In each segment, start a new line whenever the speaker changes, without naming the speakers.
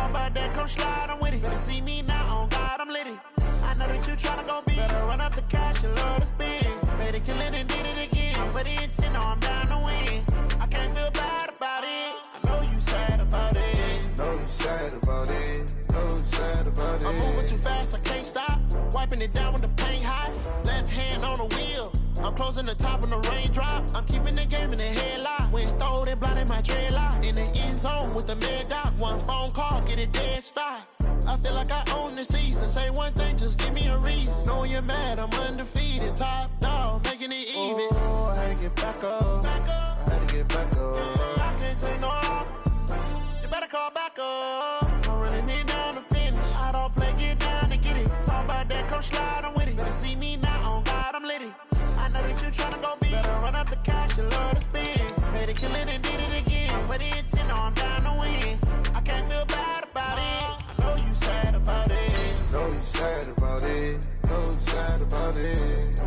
Talk about that, come slide, I'm with it. Better see me now, on God, I'm litty. I know that you tryna go big. Better run up the cash, you love to spend. Better kill it and did it again. But the intent, no, I'm down to win. I can't feel bad about it. I know you sad about it.
Know you sad about it. Know you sad about it.
I'm moving too fast, I can't stop. Wiping it down when the paint hot. Left hand on the wheel. I'm closing the top when the raindrop. I'm keeping the game in the headlock. When throwed and blinded my dreadlock. In the end zone with the mad dot. One phone call, get it dead stop. I feel like I own the season. Say one thing, just give me a reason. Knowing you're mad, I'm undefeated. Top dog, making it even.
Oh, I had to get back up.
Back up.
I had to get back up.
I can't take no off. You better call back up. I'm running it down to finish. I don't play, get down to get it. Talk about that, come slide, I'm with it. Better see me now, on God, I'm litty. I know that you tryna go big. Better run up the cash, you love to spend. Better kill it and did it again. But the intent, no, I'm down to win. I can't feel bad about it. I know you sad about it.
Know you sad about it. Know you sad about it.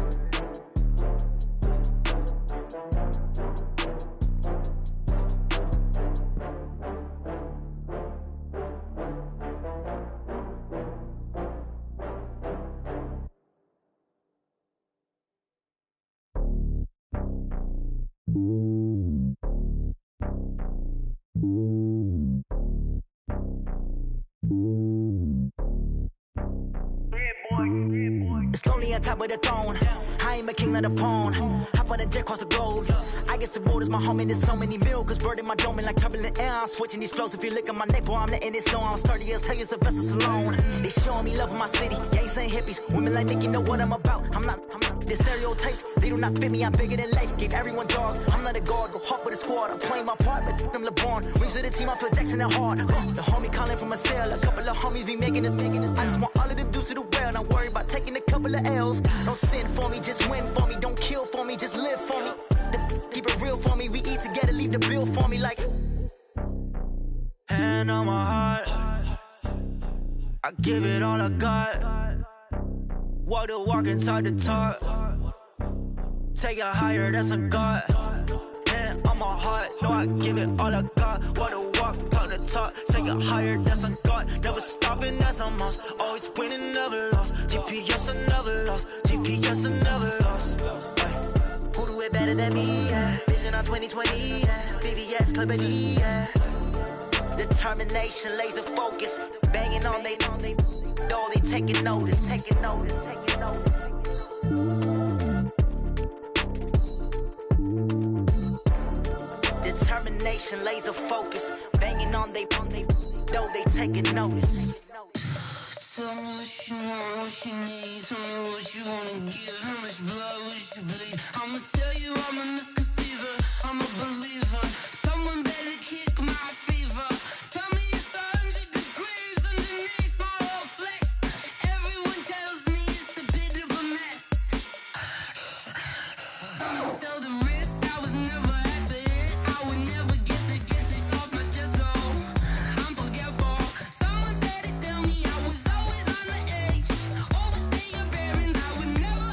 It's lonely on top of the throne. I ain't a king of the pawn. Hop on a jet across the globe. I guess the road is my home and there's so many miracles burning my dome like turbulent air. I'm switching these flows. If you look at my neck, boy, I'm letting it snow. I'm sturdy as hell, it's a vessel alone. They showing me love in my city. Gangs ain't hippies. Women like Nicky know what I'm about. I'm not. The stereotypes, they do not fit me. I'm bigger than life. Gave everyone jaws. I'm not a guard. Go hard with a squad. I'm playing my part, but I'm LeBron. Wings of the team, I feel Jackson and hard. The homie calling from a cell. A couple of homies be making it. I just want all of them dudes to the well. Not worry about taking a couple of L's. Don't sin for me, just win for me. Don't kill for me, just live for me. Keep it real for me. We eat together, leave the bill for me like. Hand on my heart, I give it all I got. Walk the walk and talk the talk. Take it higher, that's a God. Hand on my heart, no, I give it all I got. Walk the walk, talk the talk. Take it higher, that's a God. Never stopping, that's a must. Always winning, never lost. GPS, I never lost. GPS, I never lost. Who do it better than me? Yeah. Vision on 2020, yeah. VVS, Company, yeah. Determination, laser focus. Banging on they door, they taking notice. Determination, laser focus. Banging on they door, they taking notice.
Tell me what you want, what you need. Tell me what you wanna give. How much blood would you bleed? I'ma tell you I'm a misconceiver. I'm a believer. Someone better kick my fever. Tell me it's 100 degrees underneath my whole flesh. Everyone tells me it's a bit of a mess. I'ma tell the risk I was never at the end. I would never get it off my chest though. I'm forgetful. Someone better tell me I was always on the edge. Overstay your bearings, I would never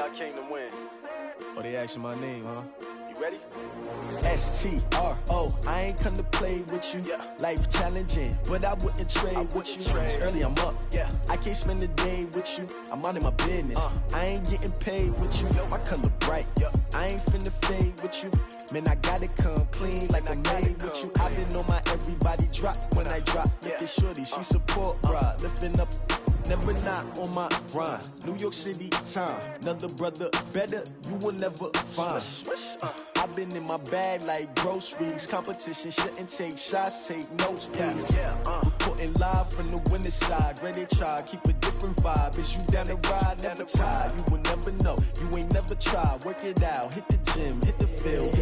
I came to win.
Oh, they asking my name, huh?
You ready?
S-T-R-O, I ain't come to play with you.
Yeah.
Life challenging, but I wouldn't trade with you. It's early, I'm up.
Yeah.
I can't spend the day with you. I'm minding my business. I ain't getting paid with you. My color bright. I ain't finna fade with you. Man, I gotta come clean like I made with you. I been on my everybody drop when I drop. Look at shorty, she support bra. Lifting up, never not on my grind. New York City time, another brother better, you will never find. I've been in my bag like groceries. Competition shouldn't take shots, take notes, please. Reporting live from the winter side. Ready to try, keep a different vibe. Is you down the ride, never tired. You will never know, you ain't never tried. Work it out, hit the gym, hit the field.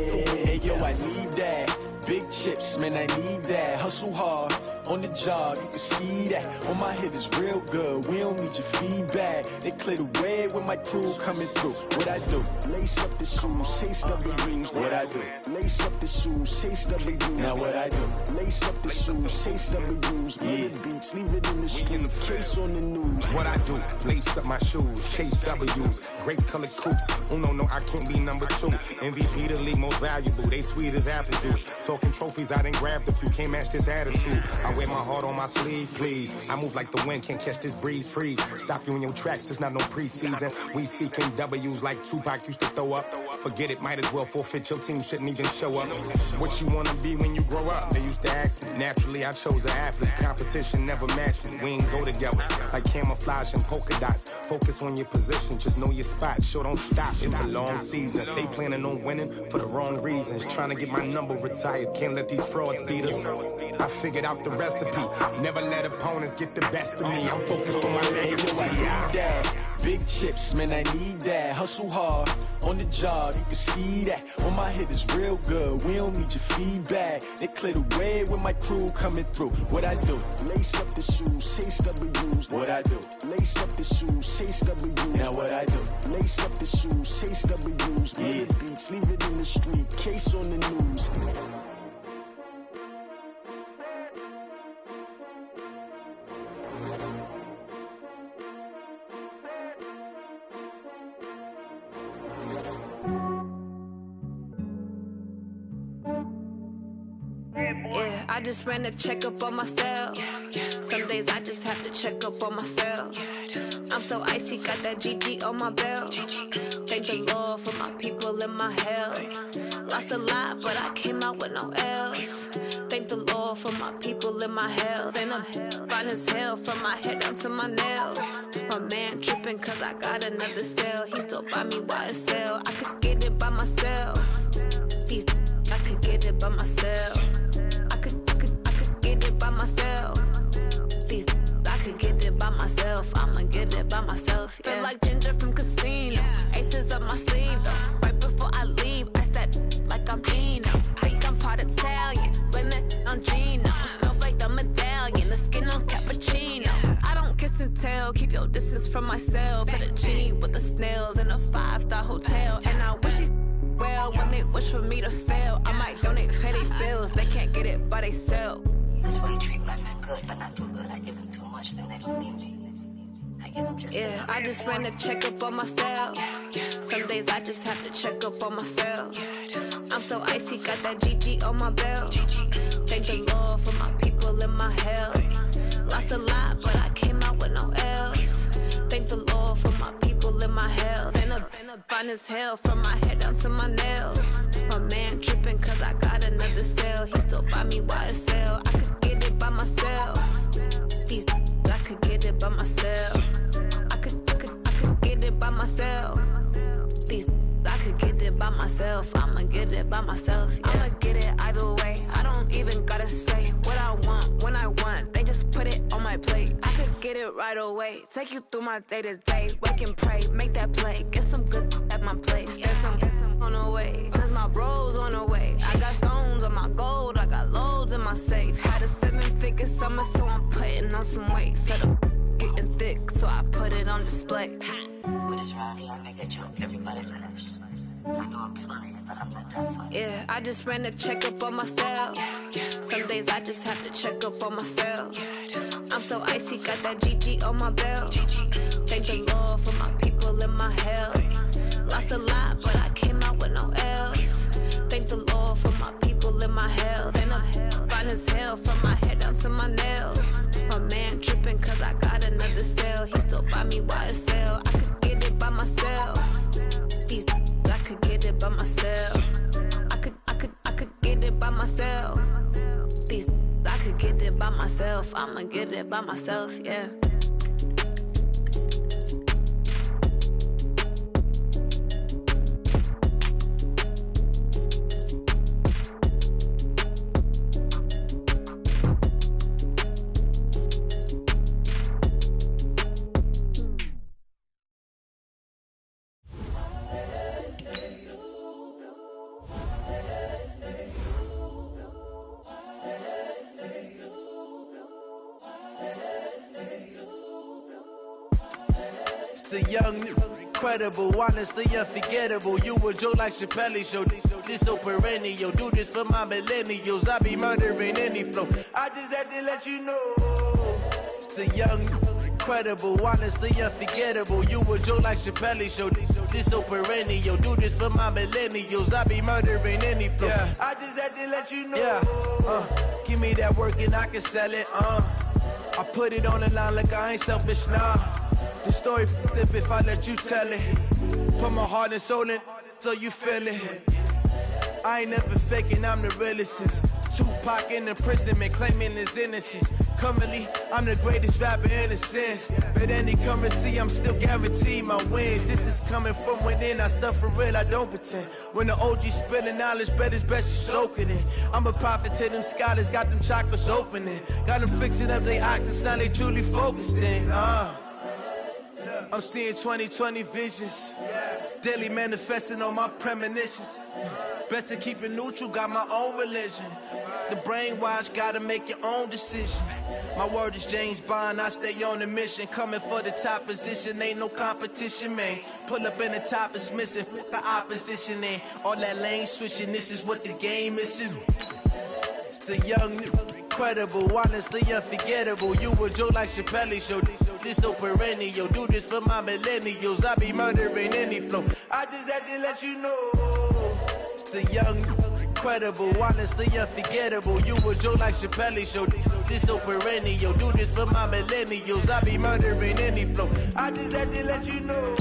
Hey yo, I need that. Big chips, man, I need that. Hustle hard, on the job, you can see that. On my head is real good, we don't need your feedback. They clear the way with my crew coming through. What I do? Lace up the shoes, chase W's. What I do? Lace up the shoes, chase W's. Now what I do? Lace up the shoes, chase W's. Yeah. Beats, leave it in the street, case on the news.
What I do? Lace up my shoes, chase W's. Grape colored coops. Uno, no, I can't be number 2. MVP the league most valuable. They sweet as apple juice. Talking trophies, I done grabbed a few. Can't match this attitude. I wear my heart on my sleeve, please. I move like the wind, can't catch this breeze, freeze. Stop you in your tracks, there's not no preseason. We seeking W's like Tupac used to throw up. Forget it, might as well forfeit. Your team shouldn't even show up. What you wanna be when you grow up? They used to ask me. Naturally, I chose an athlete. Competition never matched me. We ain't go together like camouflage and polka dots. Focus on your position, just know your spot. Sure, don't stop. It's a long season. They planning on winning for the wrong reasons. Trying to get my number retired. Can't let these frauds beat us. I figured out the recipe. Never let opponents get the best of me. I'm focused on my legacy.
I need that. Big chips, man, I need that. Hustle hard, on the job, you can see that. On my head is real good, we don't need your feedback. They clear the way with my crew coming through. What I do? Lace up the shoes, chase W's. What I do? Lace up the shoes, chase W's. Now what I do? Lace up the shoes, chase W's. Yeah. Beats, leave it in the street, case on the news.
Yeah, I just ran a checkup on myself. Some days I just have to check up on myself. I'm so icy, got that GG on my belt. Thank the Lord for my people and my health. Lost a lot, but I came out with no L's. Thank the Lord for my people and my health. And I'm fine as hell from my head down to my nails. My man tripping cause I got another cell. He still buy me YSL. I could get it by myself. I could get it by myself. I could get it by myself. I could get it by myself. I'ma get it by myself. Yeah. Feel like Ginger from Casino. Aces up my sleeve though. Right before I leave, I step like I'm Dino. Think I'm part Italian, blame that on Gino. Smells like the medallion, the skin on cappuccino. I don't kiss and tell, keep your distance from myself. Fettuccine with the snails in a 5-star hotel. And I wish these well when they wish for me to fail. I might donate petty bills, they can't get it by they sell.
That's why you treat my men good, but not too good. I give them too much, then they don't need me. I give them just
yeah, I just ran a checkup on myself. Some days I just have to check up on myself. I'm so icy, got that GG on my belt. Thank the Lord for my people and my health. Lost a lot, but I came out with no L's. Thank the Lord for my people and my health. And I'm fine as hell from my head down to my nails. My man tripping cause I got another cell. He still buy me YSL. I could get it by myself. I could get it by myself. I could get it by myself. I could get it by myself. I'ma get it by myself. Yeah. I'ma get it either way. I don't even gotta say what I want when I want. They just put it on my plate. I could get it right away. Take you through my day to day. Wake and pray, make that play. Get some good at my place. There's some on the way, cause my bro's on the way. I got stones on my gold. I got loads in my safe. Had a 7-figure summer, so I'm putting on some weight. Set up getting thick, so I put it on display.
But it's round here, I make a joke, everybody laughs. I know I'm funny, but I'm not that funny.
Yeah, I just ran a checkup on myself. Some days I just have to check up on myself. I'm so icy, got that GG on my belt. Thank the Lord for my people and my health. YSL. I could get it by myself. These I could get it by myself. I could get it by myself. These I could get it by myself. I'ma get it by myself, yeah.
The young, incredible, honestly unforgettable. You a Joe like Chappelle show. This so perennial. Do this for my millennials. I be murdering any flow. I just had to let you know. It's the young, incredible, honestly unforgettable. You a Joe like Chappelle show. This so perennial. Do this for my millennials. I be murdering any flow. Yeah. I just had to let you know. Yeah. Give me that work and I can sell it. I put it on the line like I ain't selfish, nah. The story flip if I let you tell it. Put my heart and soul in so you feel it. I ain't never faking, I'm the realest since Tupac in imprisonment, claiming his innocence. Currently, I'm the greatest rapper in a sense. But any currency, I'm still guaranteed my wins. This is coming from within, I stuff for real, I don't pretend. When the OG spilling knowledge, bet it's best you soak it in. I'm a prophet to them scholars, got them chakras opening. Got them fixing up they octaves, now they truly focused in. I'm seeing 2020 visions. Daily manifesting on my premonitions. Best to keep it neutral, got my own religion. The brainwash, gotta make your own decision. My word is James Bond, I stay on the mission. Coming for the top position, ain't no competition, man. Pull up in the top, it's missing, the opposition ain't. All that lane switching, this is what the game is. It's the young, incredible, honestly unforgettable. You a Joe like Chappelle show. This so perennial. Do this for my millennials. I be murdering any flow. I just had to let you know. It's the young, incredible, honestly unforgettable. You a Joe like Chappelle show. This so perennial. Do this for my millennials. I be murdering any flow. I just had to let you know.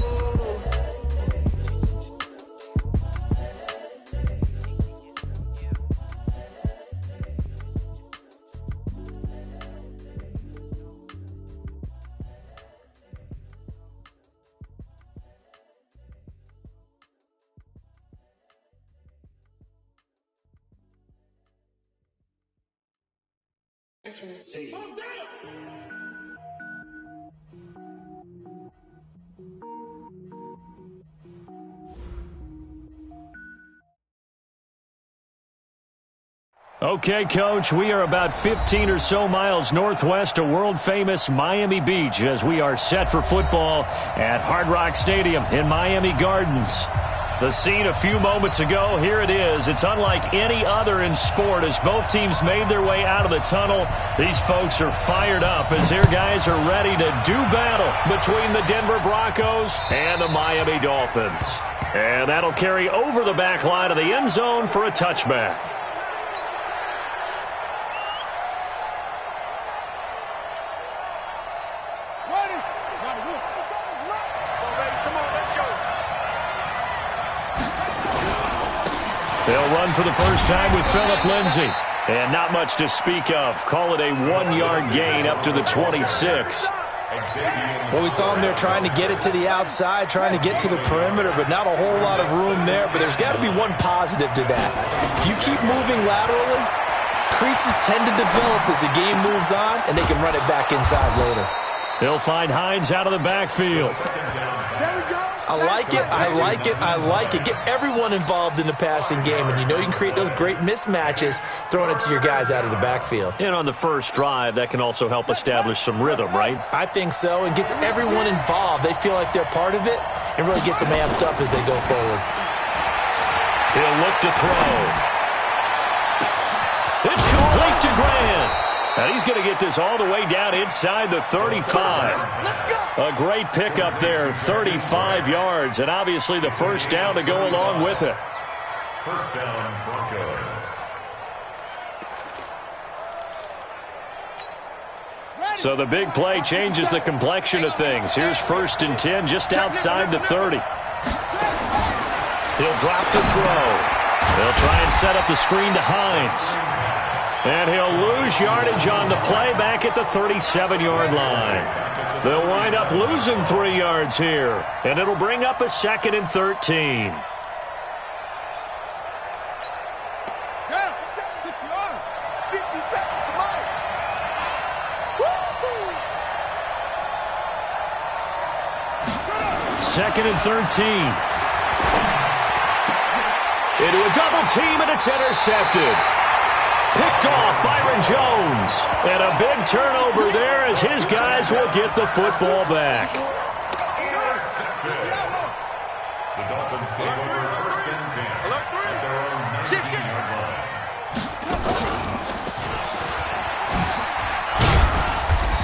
Okay, Coach, we are about 15 or so miles northwest of world-famous Miami Beach as we are set for football at Hard Rock Stadium in Miami Gardens. The scene a few moments ago, here it is. It's unlike any other in sport as both teams made their way out of the tunnel. These folks are fired up as their guys are ready to do battle between the Denver Broncos and the Miami Dolphins. And that'll carry over the back line of the end zone for a touchback. They'll run for the first time with Phillip Lindsay. And not much to speak of. Call it a 1-yard gain up to the 26.
Well, we saw him there trying to get it to the outside, trying to get to the perimeter, but not a whole lot of room there. But there's got to be one positive to that. If you keep moving laterally, creases tend to develop as the game moves on, and they can run it back inside later.
They'll find Hines out of the backfield.
I like it, I like it, I like it. Get everyone involved in the passing game, and you know you can create those great mismatches throwing it to your guys out of the backfield.
And on the first drive, that can also help establish some rhythm, right?
I think so, and gets everyone involved. They feel like they're part of it, and really gets them amped up as they go forward.
He'll look to throw. It's complete to Grant. And he's going to get this all the way down inside the 35. A great pickup there, 35 yards, and obviously the first down to go along with it.
First down, Broncos.
So the big play changes the complexion of things. Here's 1st and 10 just outside the 30. He'll drop to throw. They'll try and set up the screen to Hines. And he'll lose yardage on the play back at the 37-yard line. They'll wind up losing 3 yards here. And it'll bring up a 2nd and 13. Second and 13. Into a double team, and it's intercepted. Picked off Byron Jones. And a big turnover there as his guys will get the football back.
The Dolphins take over 1st and 10 at their own 19-yard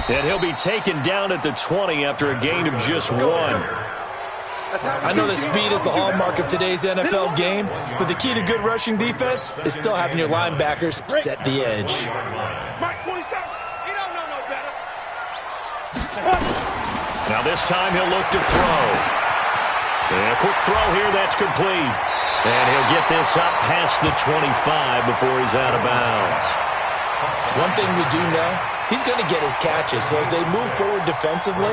line.
And he'll be taken down at the 20 after a gain of just 1.
I know that speed is the hallmark of today's NFL game, but the key to good rushing defense is still having your linebackers set the edge.
Now this time he'll look to throw. And a quick throw here, that's complete. And he'll get this up past the 25 before he's out of bounds.
One thing we do know, he's going to get his catches. So as they move forward defensively,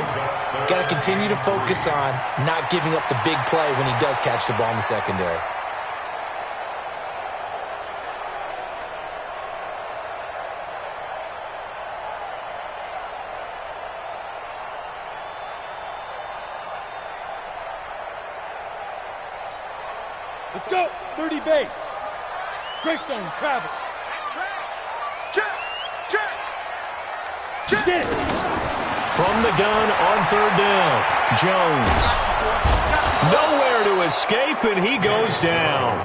got to continue to focus on not giving up the big play when he does catch the ball in the secondary.
Let's go. 30 base. Greystone, travel. Get it.
From the gun on 3rd down, Jones. Nowhere to escape, and he goes down.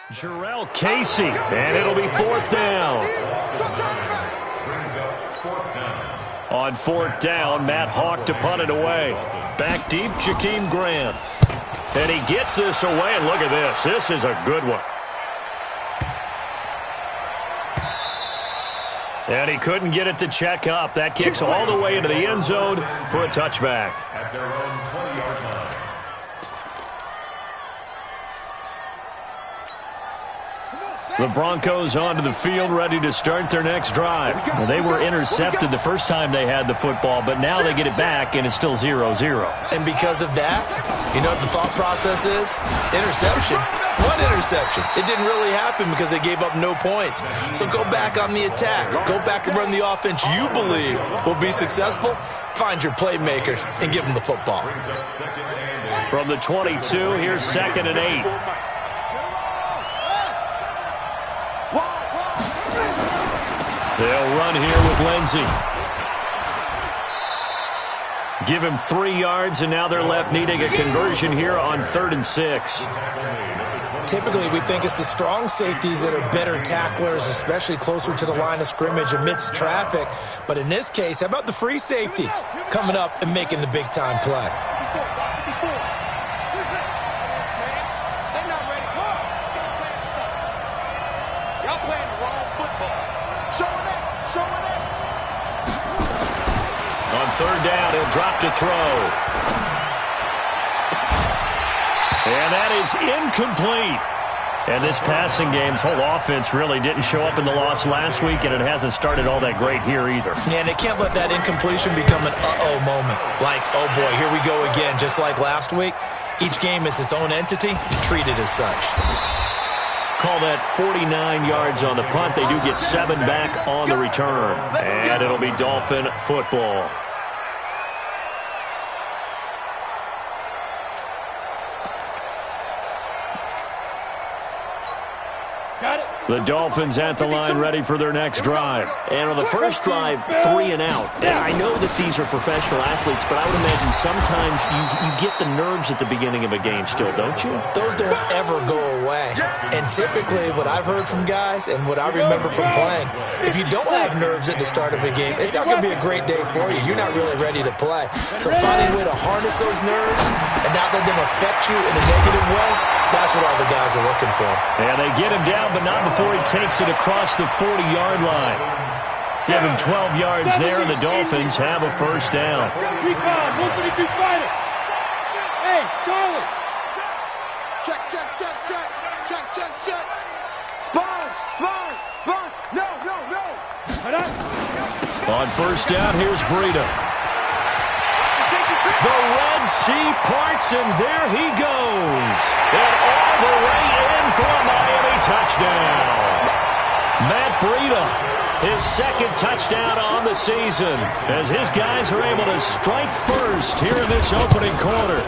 Jarrell Casey, and it'll be 4th down. On 4th down, Matt Hawk to punt it away. Back deep, Jakeem Grant. And he gets this away, and look at this. This is a good one. And he couldn't get it to check up. That kicks all the way into the end zone for a touchback.
At their own 20-yard line.
The Broncos onto the field, ready to start their next drive. Well, they were intercepted the first time they had the football, but now they get it back, and it's still 0-0.
And because of that, you know what the thought process is? Interception. What interception? It didn't really happen because they gave up no points. So go back on the attack. Go back and run the offense you believe will be successful. Find your playmakers and give them the football.
From the 22, here's 2nd and 8. They'll run here with Lindsey. Give him 3 yards, and now they're left needing a conversion here on 3rd and 6.
Typically, we think it's the strong safeties that are better tacklers, especially closer to the line of scrimmage amidst traffic. But in this case, how about the free safety coming up and making the big-time play?
On 3rd down, he'll drop to throw. And that is incomplete. And this passing game's whole offense really didn't show up in the loss last week, and it hasn't started all that great here either.
Yeah, and they can't let that incompletion become an uh-oh moment. Like, oh boy, here we go again, just like last week. Each game is its own entity, treated as such.
Call that 49 yards on the punt. They do get 7 back on the return. And it'll be Dolphin football.
Got it.
The Dolphins at the line ready for their next drive.
And on the first drive, 3 and out. I know that these are professional athletes, but I would imagine sometimes you get the nerves at the beginning of a game still, don't you?
Those don't ever go away. And typically what I've heard from guys and what I remember from playing, if you don't have nerves at the start of a game, it's not going to be a great day for you. You're not really ready to play. So finding a way to harness those nerves and not let them affect you in a negative way, that's what all the guys are looking for.
And they get him down, but not before he takes it across the 40-yard line. Give him 12 yards there, and the Dolphins have a first down.
Recon, 132 fighter. Hey, Charlie.
Check, check, check, check. Check, check, check. Sponge, sponge, sponge. No, no, no.
On first down, here's Breida. The Red Sea parts, and there he goes. And all the way in for a Miami touchdown. Matt Breida, his second touchdown on the season, as his guys are able to strike first here in this opening quarter.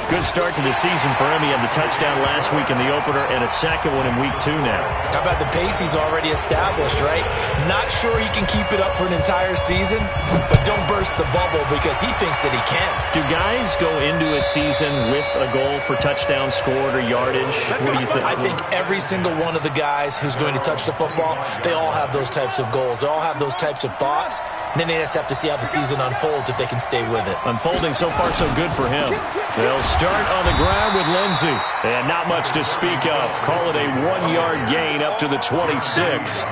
Good start to the season for him. He had the touchdown last week in the opener and a second one in week 2 now.
How about the pace he's already established, right? Not sure he can keep it up for an entire season, but don't burst the bubble because he thinks that he can.
Do guys go into a season with a goal for touchdown scored or yardage? What do you think?
I think every single one of the guys who's going to touch the football, they all have those types of goals. They all have those types of thoughts. And then they just have to see how the season unfolds if they can stay with it. Unfolding so far so good for him.
They'll start on the ground with Lindsey. And not much to speak of. Call it a 1-yard gain up to the 26.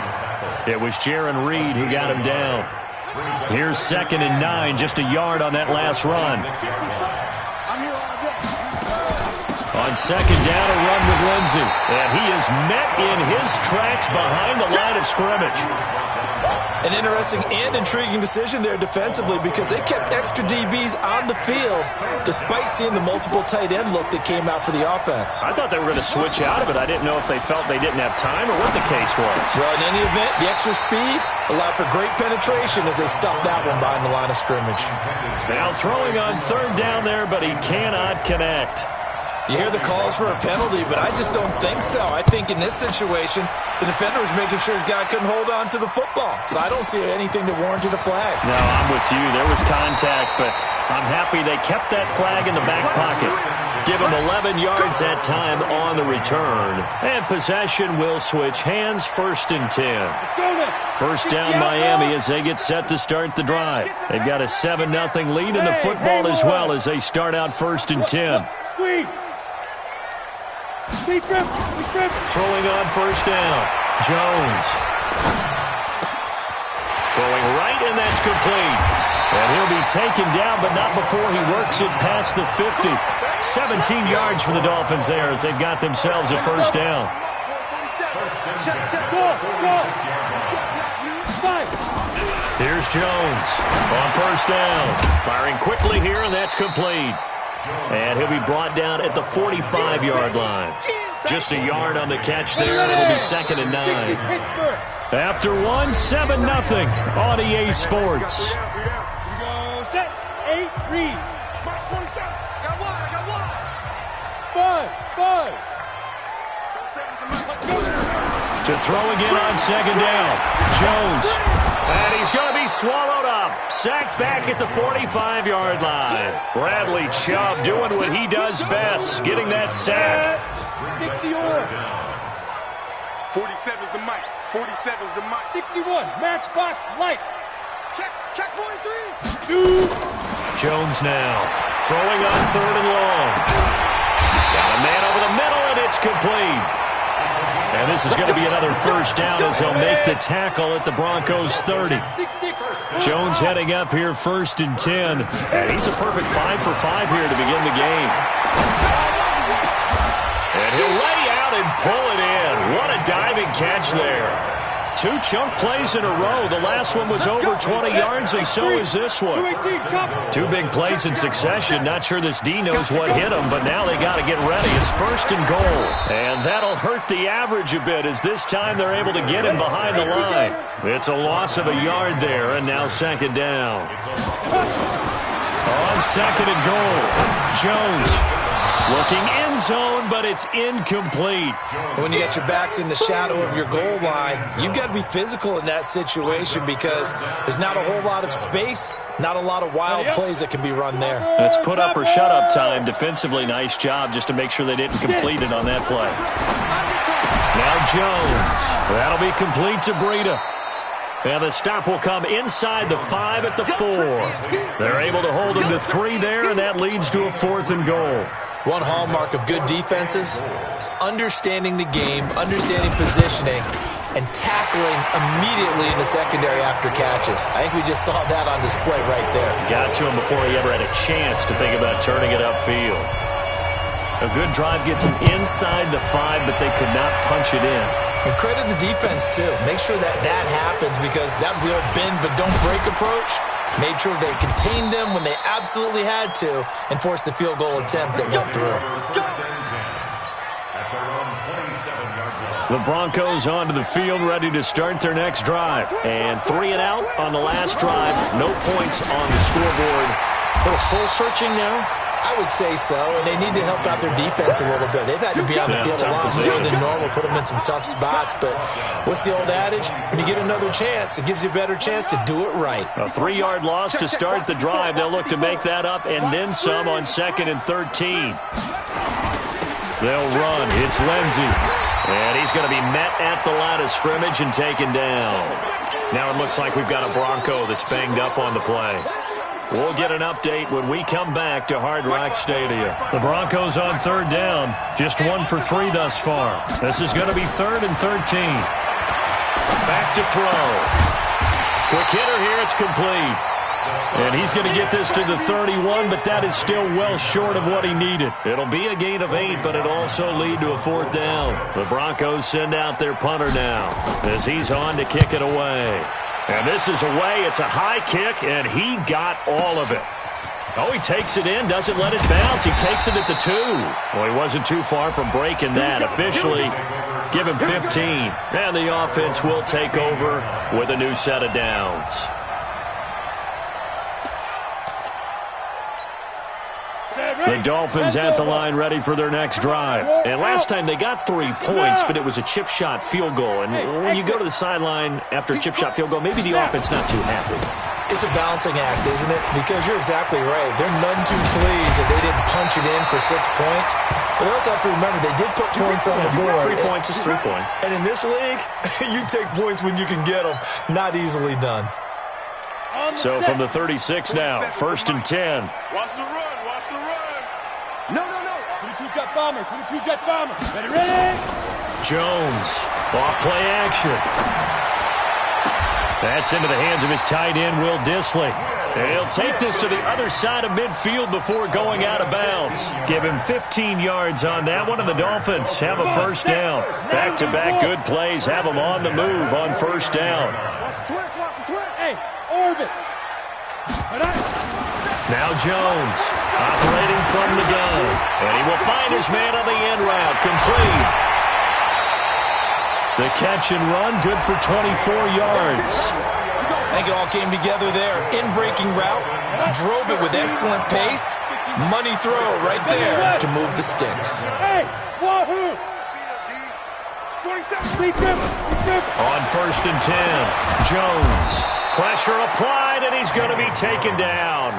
It was Jaron Reed who got him down. Here's 2nd and 9, just a yard on that last run. On 2nd down, a run with Lindsey. And he is met in his tracks behind the line of scrimmage.
An interesting and intriguing decision there defensively because they kept extra DBs on the field despite seeing the multiple tight end look that came out for the offense.
I thought they were going to switch out of it. I didn't know if they felt they didn't have time or what the case was.
Well, in any event, the extra speed allowed for great penetration as they stuffed that one behind the line of scrimmage.
Now throwing on 3rd down there, but he cannot connect.
You hear the calls for a penalty, but I just don't think so. I think in this situation, the defender was making sure his guy couldn't hold on to the football. So I don't see anything that warranted a flag.
No, I'm with you. There was contact, but I'm happy they kept that flag in the back pocket. Give him 11 yards that time on the return. And possession will switch hands, 1st and 10. First down Miami as they get set to start the drive. They've got a 7-0 lead in the football as well as they start out 1st and 10. Throwing on 1st down. Jones. Throwing right, and that's complete. And he'll be taken down, but not before he works it past the 50. 17 yards for the Dolphins there as they've got themselves a 1st down. Here's Jones on 1st down. Firing quickly here, and that's complete. And he'll be brought down at the 45-yard line. Just a yard on the catch there, and it'll be 2nd and 9. After 1, 7-0 on EA Sports.
Set, 8, read. Five.
To throw again on 2nd down. Jones. And he's going to be swallowed up. Sacked back at the 45-yard line. Bradley Chubb doing what he does best, getting that sack.
47's the mic. 47's the mic.
61, matchbox lights.
Check 43.
Shoot.
Jones now. Throwing on 3rd and long. Got a man over the middle, and it's complete. And this is going to be another 1st down as they'll make the tackle at the Broncos 30. Jones heading up here 1st and 10. And he's a perfect 5 for 5 here to begin the game. And he'll lay out and pull it in. What a diving catch there. 2 chunk plays in a row. The last one was over 20 yards, and so is this one. 2 big plays in succession. Not sure this D knows what hit him, but now they got to get ready. It's 1st and goal. And that'll hurt the average a bit as this time they're able to get him behind the line. It's a loss of a yard there, and now 2nd down. On 2nd and goal, Jones looking in end zone, but it's incomplete.
When you get your backs in the shadow of your goal line, you've got to be physical in that situation because there's not a whole lot of space, not a lot of wild plays that can be run there.
That's put up or shut up time. Defensively, nice job just to make sure they didn't complete it on that play. Now Jones. That'll be complete to Breida. And the stop will come inside the 5 at the 4. They're able to hold him to 3 there, and that leads to a 4th and goal.
One hallmark of good defenses is understanding the game, understanding positioning, and tackling immediately in the secondary after catches. I think we just saw that on display right there.
Got to him before he ever had a chance to think about turning it upfield. A good drive gets him inside the 5, but they could not punch it in.
And credit the defense, too. Make sure that happens because that was the old bend but don't break approach. Made sure they contained them when they absolutely had to and forced the field goal attempt that went through.
The Broncos onto the field, ready to start their next drive. And 3 and out on the last drive. No points on the scoreboard. A little soul-searching now?
I would say so, and they need to help out their defense a little bit. They've had to be on the field a lot more than normal, put them in some tough spots. But what's the old adage? When you get another chance, it gives you a better chance to do it right.
A 3-yard loss to start the drive. They'll look to make that up and then some on 2nd and 13. They'll run. It's Lindsey. And he's going to be met at the line of scrimmage and taken down. Now it looks like we've got a Bronco that's banged up on the play. We'll get an update when we come back to Hard Rock Stadium. The Broncos on 3rd down. Just 1 for 3 thus far. This is going to be 3rd and 13. Back to throw. Quick hitter here. It's complete. And he's going to get this to the 31, but that is still well short of what he needed. It'll be a gain of 8, but it'll also lead to a 4th down. The Broncos send out their punter now as he's on to kick it away. And this is away. It's a high kick, and he got all of it. Oh, he takes it in, doesn't let it bounce. He takes it at the 2. Well, he wasn't too far from breaking that. Officially, give him 15. And the offense will take over with a new set of downs. The Dolphins at the line ready for their next drive. And last time they got 3 points, but it was a chip shot field goal. And when you go to the sideline after a chip shot field goal, maybe the offense not too happy.
It's a balancing act, isn't it? Because you're exactly right. They're none too pleased that they didn't punch it in for 6 points. But they also have to remember they did put points on the board.
3 points is 3 points.
And in this league, you take points when you can get them. Not easily done.
So from the 36 now, 1st and 10.
Watch the run. Watch the run. No.
22 jet bomber. 22 jet bomber. Ready?
Jones. Off play action. That's into the hands of his tight end, Will Dissly. And he'll take this to the other side of midfield before going out of bounds. Give him 15 yards on that one, and the Dolphins have a 1st down. Back-to-back good plays have them on the move on 1st down.
Watch the twist. Hey, orbit.
Now Jones, operating from the gun. And he will find his man on the end route, complete. The catch and run, good for 24 yards.
I think it all came together there. In-breaking route, drove it with excellent pace. Money throw right there to move the sticks.
Hey, wahoo!
On 1st and 10, Jones. Pressure applied, and he's going to be taken down.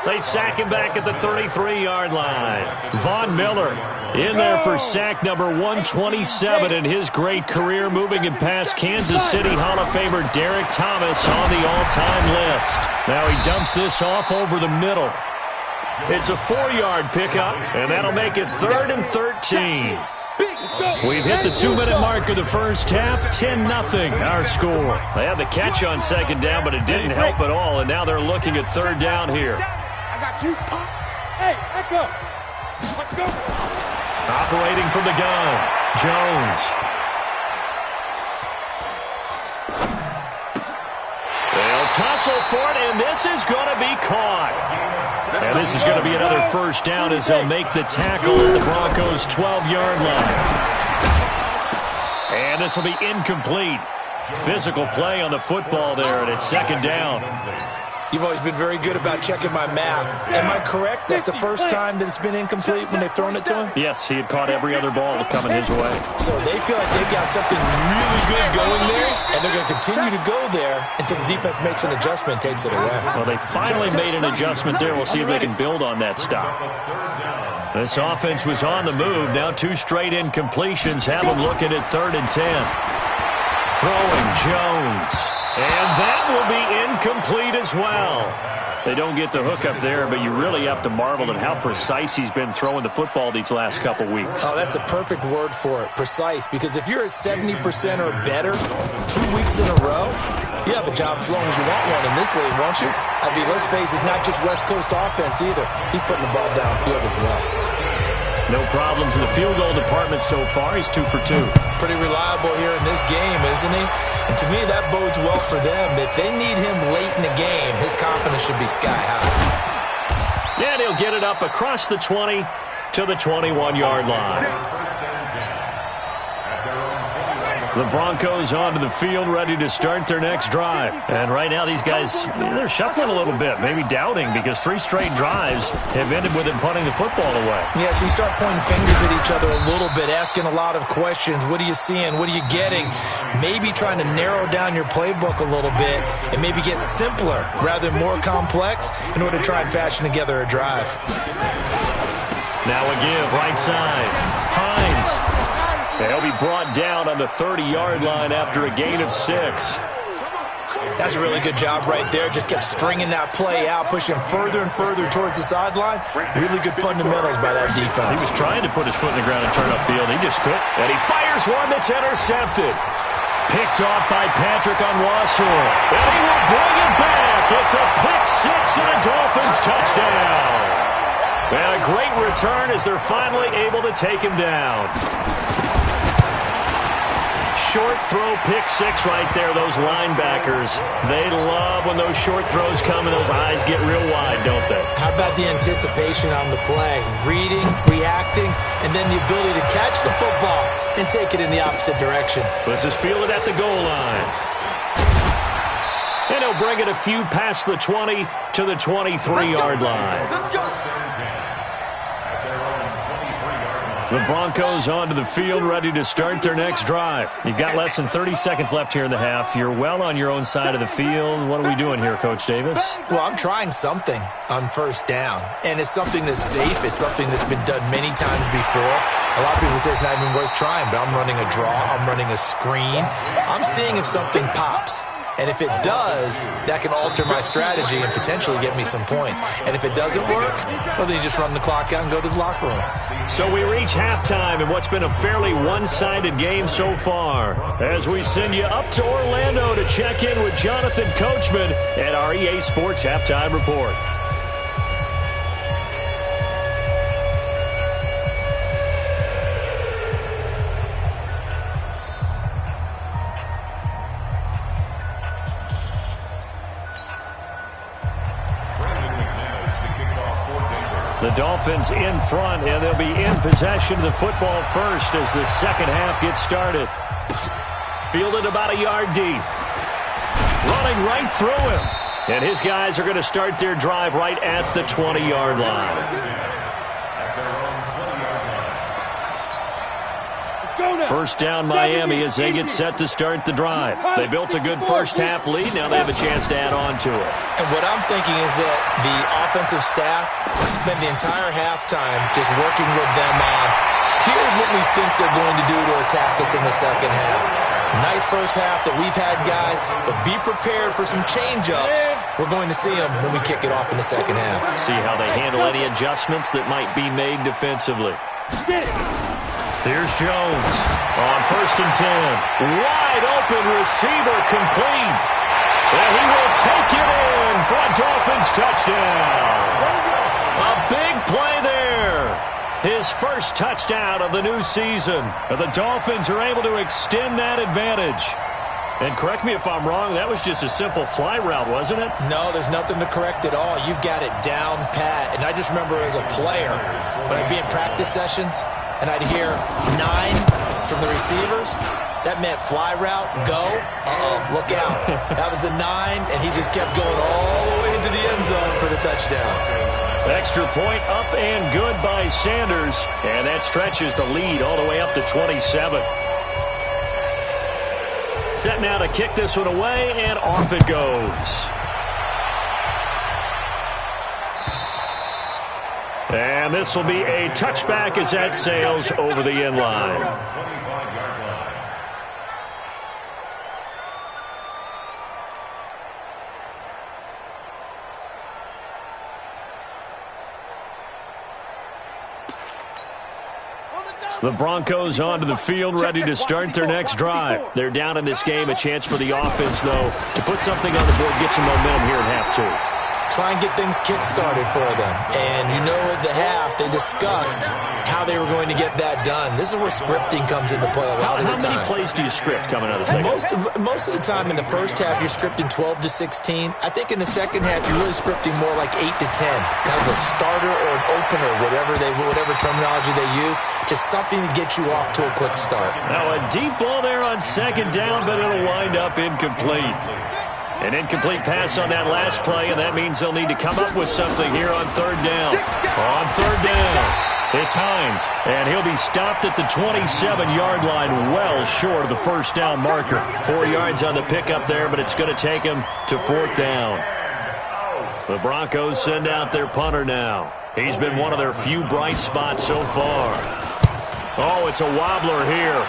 They sack him back at the 33-yard line. Von Miller in there for sack number 127 in his great career, moving him past Kansas City Hall of Famer Derek Thomas on the all-time list. Now he dumps this off over the middle. It's a 4-yard pickup, and that'll make it 3rd and 13. We've hit the 2-minute mark of the first half. 10-0 our score. They had the catch on 2nd down, but it didn't help at all, and now they're looking at 3rd down here.
I got you. Hey, echo. Let's go.
Operating from the gun, Jones. They'll tussle for it, and this is going to be caught. And this is going to be another 1st down as they'll make the tackle at the Broncos' 12-yard line. And this will be incomplete. Physical play on the football there, and it's 2nd down.
You've always been very good about checking my math. Am I correct? That's the first time that it's been incomplete when they've thrown it to him?
Yes, he had caught every other ball coming his way.
So they feel like they've got something really good going there, and they're going to continue to go there until the defense makes an adjustment and takes it away.
Well, they finally made an adjustment there. We'll see if they can build on that stop. This offense was on the move. Now 2 straight incompletions have them looking at 3rd and 10. Throwing Jones. And that will be incomplete as well. They don't get the hook up there, but you really have to marvel at how precise he's been throwing the football these last couple weeks.
Oh, that's the perfect word for it, precise. Because if you're at 70% or better 2 weeks in a row, you have a job as long as you want one in this league, won't you? I mean, let's face it, it's not just West Coast offense either. He's putting the ball downfield as well.
No problems in the field goal department so far. He's 2 for 2.
Pretty reliable here in this game, isn't he? And to me, that bodes well for them. If they need him late in the game, his confidence should be sky high.
And he'll get it up across the 20 to the 21-yard line. The Broncos onto the field, ready to start their next drive. And right now, these guys, they're shuffling a little bit, maybe doubting, because 3 straight drives have ended with them punting the football away.
Yeah, so you start pointing fingers at each other a little bit, asking a lot of questions. What are you seeing? What are you getting? Maybe trying to narrow down your playbook a little bit and maybe get simpler rather than more complex in order to try and fashion together a drive.
Now a give, right side. Hines. They'll be brought down on the 30-yard line after a gain of 6.
That's a really good job right there. Just kept stringing that play out, pushing further and further towards the sideline. Really good fundamentals by that defense.
He was trying to put his foot in the ground and turn upfield. He just couldn't. And he fires one that's intercepted. Picked off by Patrick on Wassel. And he will bring it back. It's a pick 6 and a Dolphins touchdown. And a great return as they're finally able to take him down. Short throw, pick 6 right there. Those linebackers, they love when those short throws come and those eyes get real wide, don't they?
How about the anticipation on the play? Reading, reacting, and then the ability to catch the football and take it in the opposite direction.
This is fielded at the goal line. And he'll bring it a few past the 20 to the 23-yard line. The Broncos onto the field, ready to start their next drive. You've got less than 30 seconds left here in the half. You're well on your own side of the field. What are we doing here, Coach Davis?
Well, I'm trying something on first down, and it's something that's safe. It's something that's been done many times before. A lot of people say it's not even worth trying, but I'm running a draw. I'm running a screen. I'm seeing if something pops. And if it does, that can alter my strategy and potentially get me some points. And if it doesn't work, well, then you just run the clock out and go to the locker room.
So we reach halftime in what's been a fairly one-sided game so far. As we send you up to Orlando to check in with Jonathan Coachman at our EA Sports Halftime Report. The Dolphins in front, and they'll be in possession of the football first as the second half gets started. Fielded about a yard deep. Running right through him. And his guys are going to start their drive right at the 20-yard line. First down Miami as they get set to start the drive. They built a good first half lead. Now they have a chance to add on to it.
And what I'm thinking is that the offensive staff spend the entire halftime just working with them on, here's what we think they're going to do to attack us in the second half. Nice first half that we've had, guys, but be prepared for some change-ups. We're going to see them when we kick it off in the second half.
See how they handle any adjustments that might be made defensively. Here's Jones on 1st and 10. Wide open receiver complete. And he will take it in for a Dolphins touchdown. A big play there. His first touchdown of the new season. And the Dolphins are able to extend that advantage. And correct me if I'm wrong, that was just a simple fly route, wasn't it?
No, there's nothing to correct at all. You've got it down pat. And I just remember as a player, when I'd be in practice sessions, and I'd hear 9 from the receivers, that meant fly route, go, look out. That was the 9, and he just kept going all the way into touchdown.
Extra point up and good by Sanders. And that stretches the lead all the way up to 27. Set now to kick this one away, and off it goes. And this will be a touchback as that sails over the end line. The Broncos onto the field, ready to start their next drive. They're down in this game. A chance for the offense, though, to put something on the board, get some momentum here at half 2.
Try and get things kick-started for them. And you know at the half, they discussed how they were going to get that done. This is where scripting comes into play a lot of the time.
How many plays do you script coming out of the second?
Most of the time in the first half, you're scripting 12 to 16. I think in the second half, you're really scripting more like 8 to 10. Kind of a starter or an opener, whatever terminology they use. Just something to get you off to a quick start.
Now a deep ball there on second down, but it'll wind up incomplete. An incomplete pass on that last play, and that means they'll need to come up with something here on third down. On third down, it's Hines, and he'll be stopped at the 27-yard line, well short of the first down marker. 4 yards on the pickup there, but it's going to take him to fourth down. The Broncos send out their punter now. He's been one of their few bright spots so far. Oh, it's a wobbler here.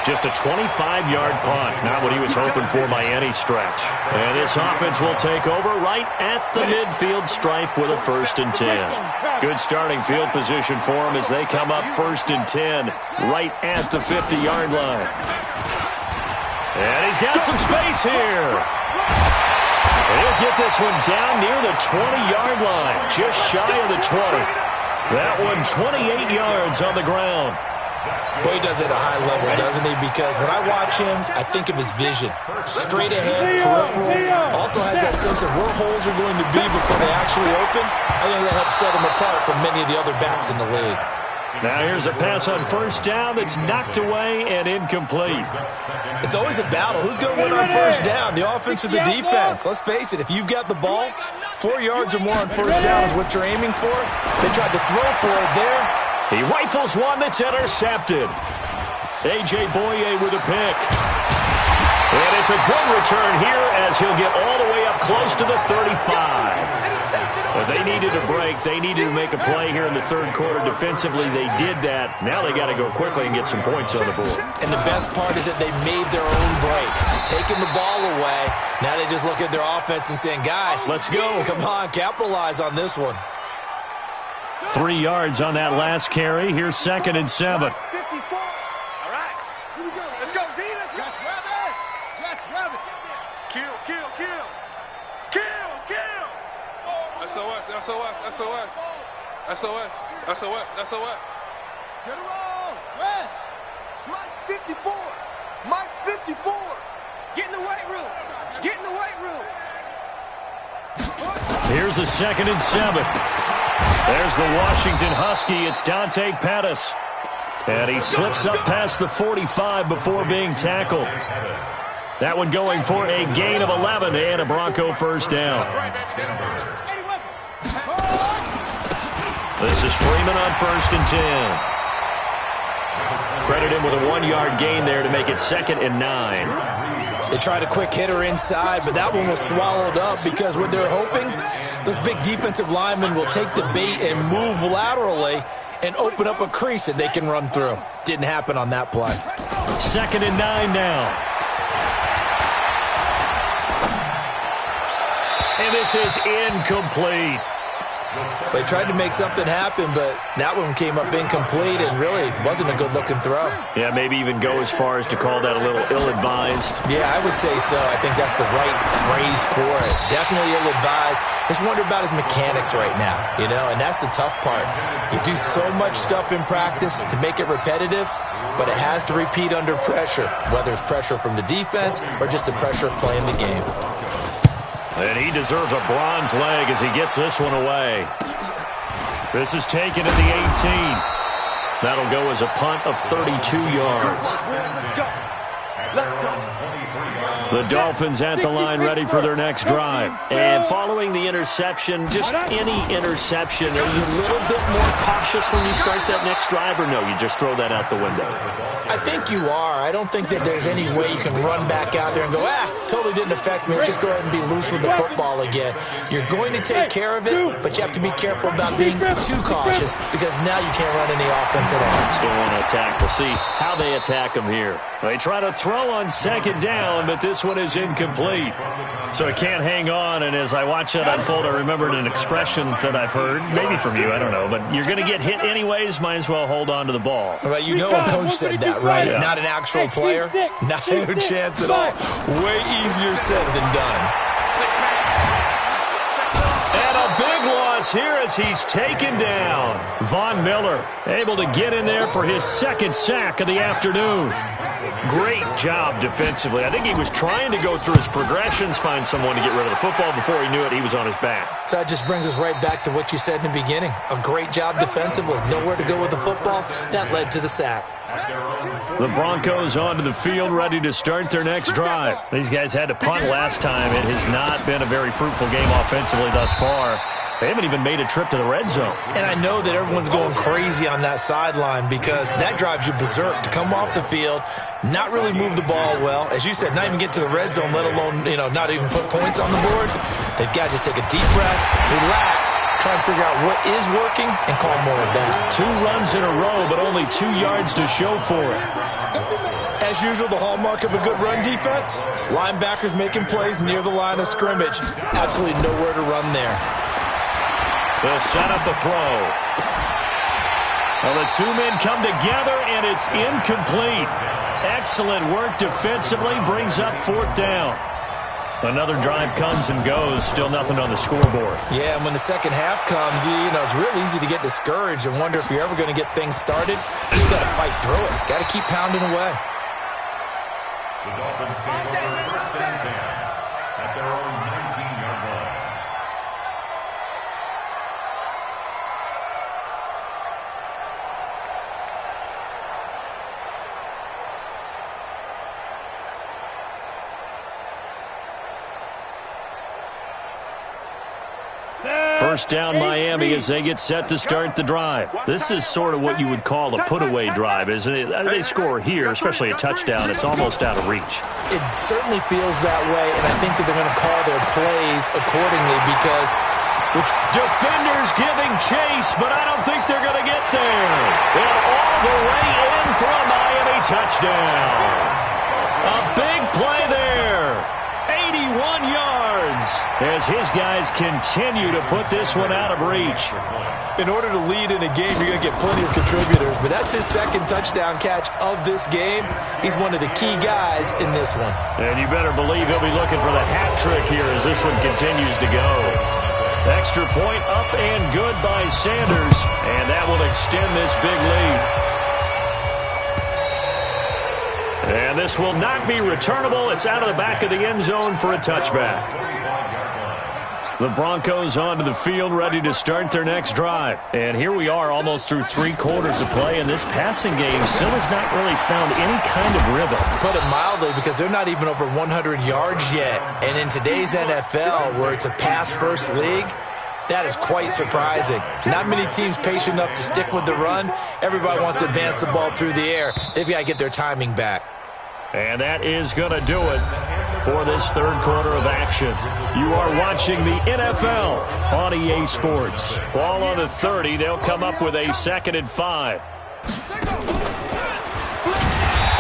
Just a 25-yard punt. Not what he was hoping for by any stretch. And this offense will take over right at the midfield stripe with a 1st and 10. Good starting field position for him as they come up 1st and 10 right at the 50-yard line. And he's got some space here. And he'll get this one down near the 20-yard line, just shy of the 20. That one 28 yards on the ground.
Boy, he does it at a high level, doesn't he? Because when I watch him, I think of his vision. Straight ahead, peripheral. Also has that sense of where holes are going to be before they actually open. I think that helps set him apart from many of the other backs in the league.
Now here's a pass on first down that's knocked away and incomplete.
It's always a battle. Who's going to win on first down, the offense or the defense? Let's face it, if you've got the ball, 4 yards or more on first down is what you're aiming for. They tried to throw for it there.
He rifles one that's intercepted. A.J. Boye with a pick. And it's a good return here as he'll get all the way up close to the 35. But they needed a break. They needed to make a play here in the third quarter. Defensively, they did that. Now they got to go quickly and get some points on the board.
And the best part is that they made their own break. Taking the ball away. Now they just look at their offense and saying, guys,
let's go.
Come on, capitalize on this one.
3 yards on that last carry. Here's 2nd and 7.
54. All right. Here we go. Let's go, D. Let's go. Grab it. Jack, grab it. Kill, kill, kill. Kill, kill. SOS, SOS, SOS. SOS, SOS, SOS. Get it on. Rest. Mike's 54. Mike's 54. Get in the weight room. Get in the weight room.
Here's a 2nd and 7. There's the Washington Husky. It's Dante Pettis. And he slips up past the 45 before being tackled. That one going for a gain of 11 and a Bronco first down. This is Freeman on 1st and 10. Credit him with a 1-yard gain there to make it 2nd and 9.
They tried a quick hitter inside, but that one was swallowed up because what they're hoping, those big defensive linemen will take the bait and move laterally and open up a crease that they can run through. Didn't happen on that play.
2nd and 9 now. And this is incomplete.
They tried to make something happen, but that one came up incomplete and really wasn't a good-looking throw.
Yeah, maybe even go as far as to call that a little ill-advised.
Yeah, I would say so. I think that's the right phrase for it. Definitely ill-advised. Just wonder about his mechanics right now, you know, and that's the tough part. You do so much stuff in practice to make it repetitive, but it has to repeat under pressure, whether it's pressure from the defense or just the pressure of playing the game.
And he deserves a bronze leg as he gets this one away. This is taken at the 18. That'll go as a punt of 32 yards.
Let's go. Let's go.
The Dolphins at the line ready for their next drive.
And following the interception, just any interception, are you a little bit more cautious when you start that next drive, or no, you just throw that out the window?
I think you are. I don't think that there's any way you can run back out there and go, totally didn't affect me. Let's just go ahead and be loose with the football again. You're going to take care of it, but you have to be careful about being too cautious because now you can't run any offense at all.
Still want to attack. We'll see how they attack him here.
They try to throw on second down, but this one is incomplete. So it can't hang on, and as I watch that unfold, I remembered an expression that I've heard, maybe from you, I don't know, but you're going to get hit anyways, might as well hold on to the ball.
Right, you know a coach said that, right?
Yeah.
Not an actual player. No chance at all. Way easier said than done.
And a big loss here as he's taken down. Von Miller able to get in there for his second sack of the afternoon. Great job defensively. I think he was trying to go through his progressions, find someone to get rid of the football. Before he knew it, he was on his back.
So that just brings us right back to what you said in the beginning. A great job defensively. Nowhere to go with the football. That led to the sack.
The Broncos onto the field, ready to start their next drive. These guys had to punt last time. It has not been a very fruitful game offensively thus far. They haven't even made a trip to the red zone.
And I know that everyone's going crazy on that sideline because that drives you berserk to come off the field, not really move the ball well. As you said, not even get to the red zone, let alone, not even put points on the board. They've got to just take a deep breath, relax, try and figure out what is working, and call more of that.
2 runs in a row, but only 2 yards to show for it.
As usual, the hallmark of a good run defense, linebackers making plays near the line of scrimmage. Absolutely nowhere to run there.
They'll set up the throw. Well, the 2 men come together, and it's incomplete. Excellent work defensively, brings up 4th down. Another drive comes and goes, still nothing on the scoreboard.
Yeah, and when the second half comes, it's real easy to get discouraged and wonder if you're ever going to get things started. You just got to fight through it. Got to keep pounding away.
The Dolphins take over 1st and 10 at their own 19-yard line.
First down Miami as they get set to start the drive. This is sort of what you would call a put-away drive, isn't it? They score here, especially a touchdown. It's almost out of reach.
It certainly feels that way, and I think that they're going to call their plays accordingly because
defenders giving chase, but I don't think they're going to get there. And all the way in for a Miami touchdown. A big play there. 81 yards as his guys continue to put this one out of reach.
In order to lead in a game, you're going to get plenty of contributors, but that's his second touchdown catch of this game. He's one of the key guys in this one.
And you better believe he'll be looking for the hat trick here as this one continues to go. Extra point up and good by Sanders, and that will extend this big lead. And this will not be returnable. It's out of the back of the end zone for a touchback. The Broncos onto the field, ready to start their next drive. And here we are almost through 3 quarters of play, and this passing game still has not really found any kind of rhythm.
Put it mildly, because they're not even over 100 yards yet. And in today's NFL, where it's a pass-first league, that is quite surprising. Not many teams patient enough to stick with the run. Everybody wants to advance the ball through the air. They've got to get their timing back.
And that is going to do it for this 3rd quarter of action. You are watching the NFL on EA Sports. Ball on the 30. They'll come up with a 2nd and 5.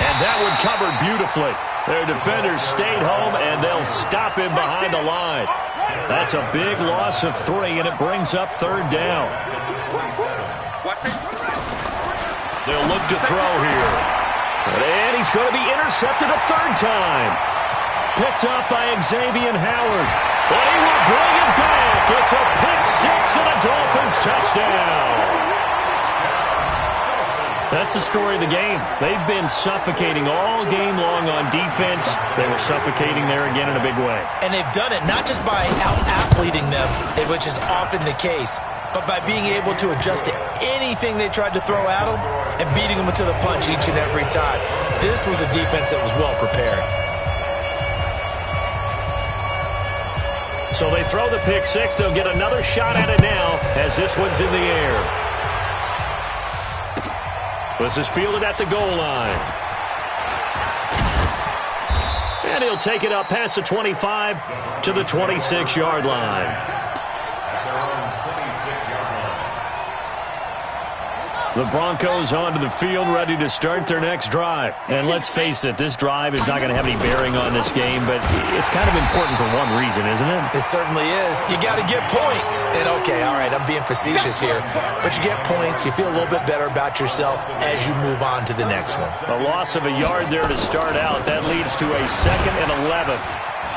And that one covered beautifully. Their defenders stayed home, and they'll stop him behind the line. That's a big loss of 3, and it brings up 3rd down. They'll look to throw here. And he's going to be intercepted a 3rd time. Picked up by Xavier Howard. But he will bring it back. It's a pick 6 and a Dolphins touchdown. That's the story of the game. They've been suffocating all game long on defense. They were suffocating there again in a big way.
And they've done it not just by out-athleting them, which is often the case, but by being able to adjust to anything they tried to throw at them and beating them to the punch each and every time. This was a defense that was well prepared.
So they throw the pick six. They'll get another shot at it now as this one's in the air. This is fielded at the goal line. And he'll take it up past the 25 to the 26-yard line. The Broncos onto the field, ready to start their next drive. And let's face it, this drive is not going to have any bearing on this game, but it's kind of important for one reason, isn't it?
It certainly is. You got to get points. And okay, all right, I'm being facetious here, but you get points, you feel a little bit better about yourself as you move on to the next one.
A loss of a yard there to start out. That leads to a 2nd and 11.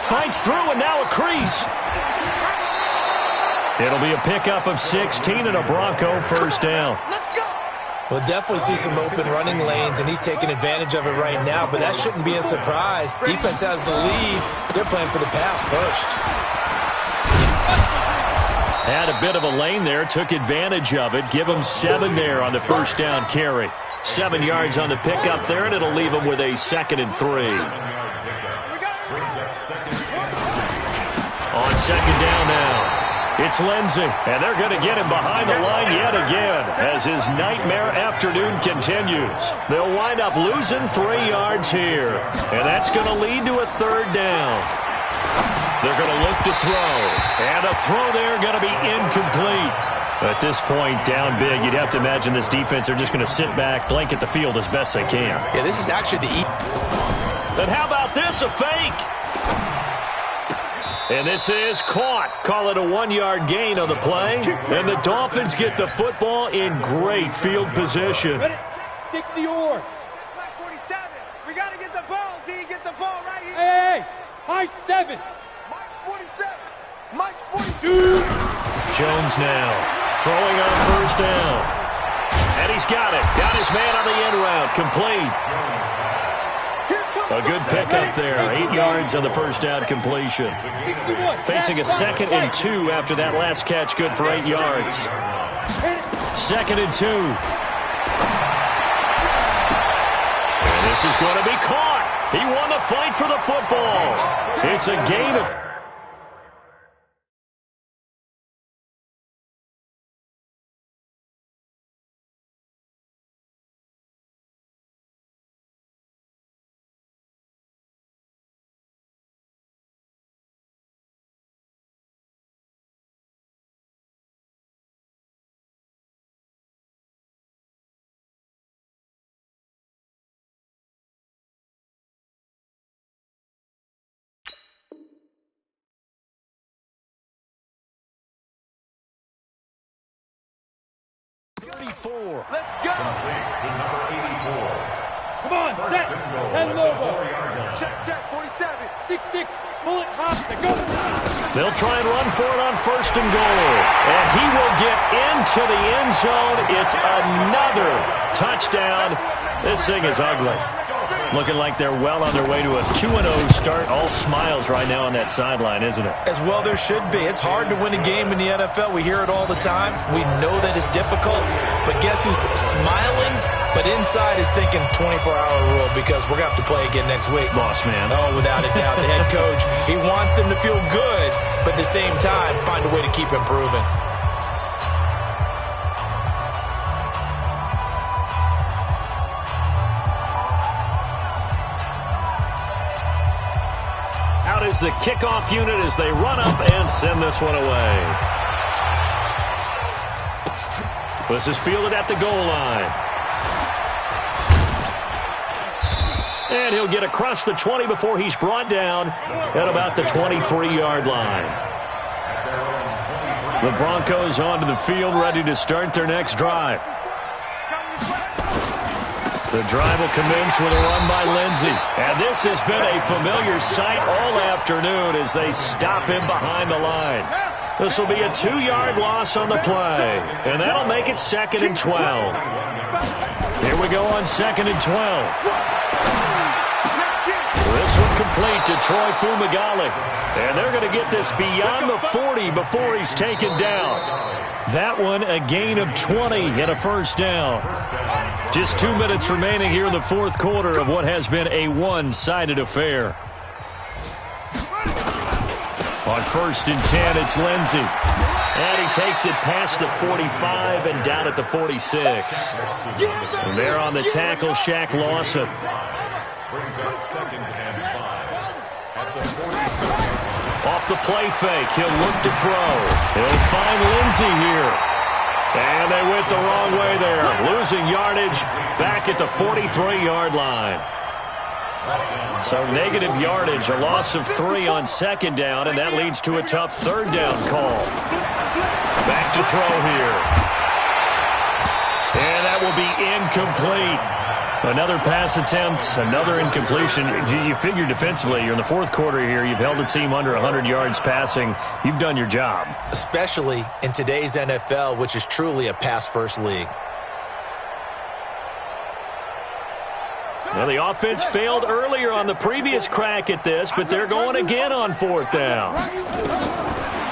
Fights through, and now a crease. It'll be a pickup of 16 and a Bronco first down.
We'll definitely see some open running lanes, and he's taking advantage of it right now, but that shouldn't be a surprise. Defense has the lead. They're playing for the pass first.
Had a bit of a lane there, took advantage of it. Give him 7 there on the first down carry. 7 yards on the pickup there, and it'll leave him with a 2nd and 3. On 2nd down now. It's Lindsay, and they're going to get him behind the line yet again as his nightmare afternoon continues. They'll wind up losing 3 yards here, and that's going to lead to a 3rd down. They're going to look to throw, and a throw there going to be incomplete. At this point, down big, you'd have to imagine this defense are just going to sit back, blanket the field as best they can.
Yeah, this is actually the...
And how about this, a fake? And this is caught. Call it a 1-yard gain on the play. And the Dolphins get the football in great field position.
60 or.
47. We got to get the ball, D. Get the ball right here.
Hey, high 7.
Mike's 47. Mike's 42.
Jones now throwing on first down. And he's got it. Got his man on the end route. Complete. A good pickup there. 8 yards on the first down completion. Facing a 2nd and 2 after that last catch. Good for 8 yards. 2nd and 2. And this is going to be caught. He won the fight for the football. It's a gain of...
Let's go.
Complete to number 84.
Come on, set. 10 logo.
Check, 47.
6-6, pull it, hops, and go.
They'll try and run for it on 1st and goal. And he will get into the end zone. It's another touchdown. This thing is ugly. Looking like they're well on their way to a 2-0 start. All smiles right now on that sideline, isn't it?
As well there should be. It's hard to win a game in the NFL. We hear it all the time. We know that it's difficult. But guess who's smiling? But inside is thinking 24-hour rule because we're going to have to play again next week.
Boss man.
Oh, without a doubt. The head coach, he wants them to feel good, but at the same time, find a way to keep improving.
Is the kickoff unit as they run up and send this one away. This is fielded at the goal line. And he'll get across the 20 before he's brought down at about the 23-yard line. The Broncos onto the field, ready to start their next drive. The drive will commence with a run by Lindsay. And this has been a familiar sight all afternoon as they stop him behind the line. This will be a 2-yard loss on the play. And that'll make it 2nd and 12. Here we go on 2nd and 12. This one complete to Troy Fumagalli. And they're going to get this beyond the 40 before he's taken down. That one a gain of 20 and a first down. Just 2 minutes remaining here in the 4th quarter of what has been a one-sided affair. On 1st and 10, it's Lindsey. And he takes it past the 45 and down at the 46. And there on the tackle, Shaq Lawson.
Brings up 2nd and 5 at the 46.
Off the play fake, he'll look to throw. He'll find Lindsey here. And they went the wrong way there. Losing yardage back at the 43-yard line. So negative yardage, a loss of 3 on 2nd down, and that leads to a tough 3rd down call. Back to throw here. And that will be incomplete. Another pass attempt, another incompletion. You figure defensively, you're in the 4th quarter here. You've held a team under 100 yards passing. You've done your job.
Especially in today's NFL, which is truly a pass-first league.
Well, the offense failed earlier on the previous crack at this, but they're going again on 4th down.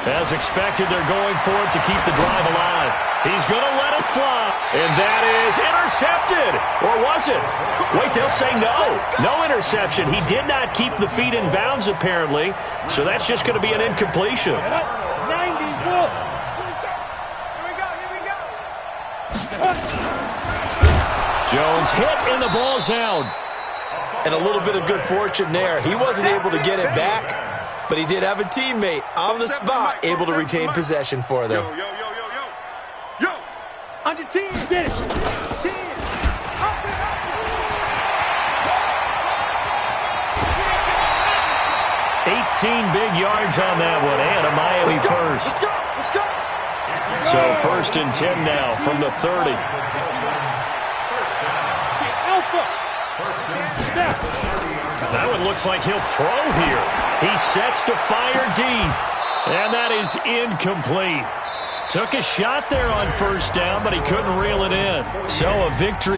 As expected, they're going for it to keep the drive alive. He's going to let it fly. And that is intercepted. Or was it? Wait, they'll say no. No interception. He did not keep the feet in bounds, apparently. So that's just going to be an incompletion.
90, look.
Jones hit and the ball's out.
And a little bit of good fortune there. He wasn't able to get it back, but he did have a teammate on the spot able to retain possession for them.
Yo.
Under 10. Finish. 10.
18 big yards on that one, and a Miami first.
Let's go.
So 1st and 10 now from the 30. That one looks like he'll throw here. He sets to fire deep, and that is incomplete. Took a shot there on 1st down, but he couldn't reel it in. So a victory